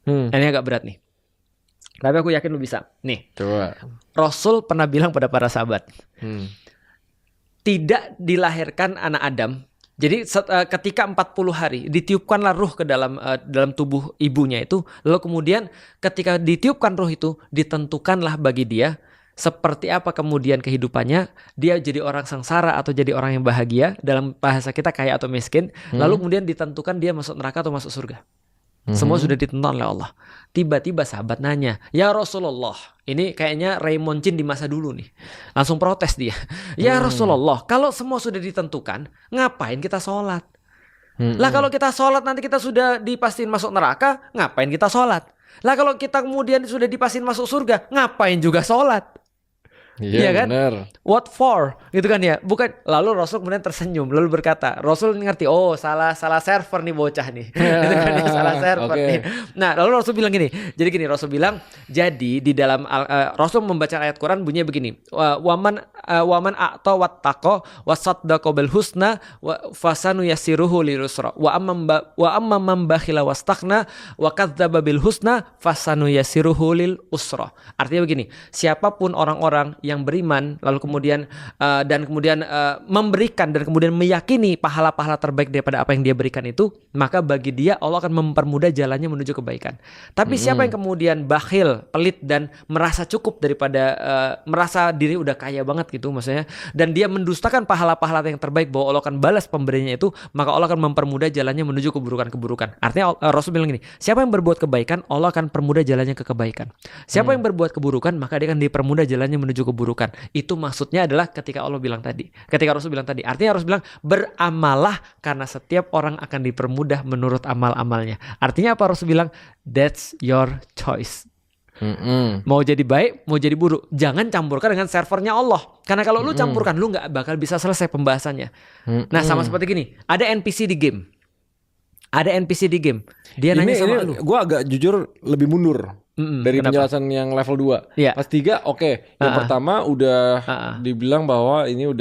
Ini agak berat nih. Tapi aku yakin lu bisa. Nih. Coba. Rasul pernah bilang pada para sahabat. Tidak dilahirkan anak Adam. Jadi ketika 40 hari ditiupkanlah ruh ke dalam tubuh ibunya itu. Lalu kemudian ketika ditiupkan ruh itu, ditentukanlah bagi dia seperti apa kemudian kehidupannya. Dia jadi orang sengsara atau jadi orang yang bahagia. Dalam bahasa kita kaya atau miskin. Lalu kemudian ditentukan dia masuk neraka atau masuk surga. Semua sudah ditentukan oleh Allah. Tiba-tiba sahabat nanya, ya Rasulullah, ini kayaknya Raymond Chin di masa dulu nih. Langsung protes dia. Ya Rasulullah, kalau semua sudah ditentukan, ngapain kita sholat? Lah kalau kita sholat nanti kita sudah dipastiin masuk neraka, ngapain kita sholat? Lah kalau kita kemudian sudah dipastiin masuk surga, ngapain juga sholat? Iya kan? Bener. What for? Gitu kan ya. Bukan. Lalu Rasul kemudian tersenyum. Lalu berkata, Rasul ngerti. Oh, salah server nih bocah nih. Gitu kan ya, salah server nih. Nah, lalu Rasul bilang gini. Jadi gini, Rasul bilang, jadi di dalam Rasul membaca ayat Quran bunyinya begini. Waman a'ta wattaqo wasaddaqa bil husna fasanu yassiruhu lirusra. Wa amma man bakhila wastaghna wa kadzdzaba bil husna fasanu yassiruhu lil usra. Artinya begini, siapapun orang-orang yang beriman lalu kemudian memberikan dan kemudian meyakini pahala-pahala terbaik daripada apa yang dia berikan itu, maka bagi dia Allah akan mempermudah jalannya menuju kebaikan. Tapi siapa yang kemudian bakhil, pelit dan merasa cukup daripada merasa diri udah kaya banget gitu maksudnya, dan dia mendustakan pahala-pahala yang terbaik bahwa Allah akan balas pemberiannya itu, maka Allah akan mempermudah jalannya menuju keburukan-keburukan. Artinya Rasul bilang gini, siapa yang berbuat kebaikan Allah akan permudah jalannya ke kebaikan. Siapa yang berbuat keburukan maka dia akan dipermudah jalannya menuju keburukan. Itu maksudnya adalah ketika Allah bilang tadi, ketika Rasul bilang tadi, artinya Rasul bilang beramalah karena setiap orang akan dipermudah menurut amal-amalnya. Artinya apa? Rasul bilang that's your choice. Mau jadi baik, mau jadi buruk, jangan campurkan dengan servernya Allah. Karena kalau lu campurkan, lu nggak bakal bisa selesai pembahasannya. Nah, sama seperti gini, ada NPC di game. Dia nanya sama lu. Gue agak jujur lebih mundur dari penjelasan yang level 2. Pas 3 oke. Yang pertama udah dibilang bahwa ini udah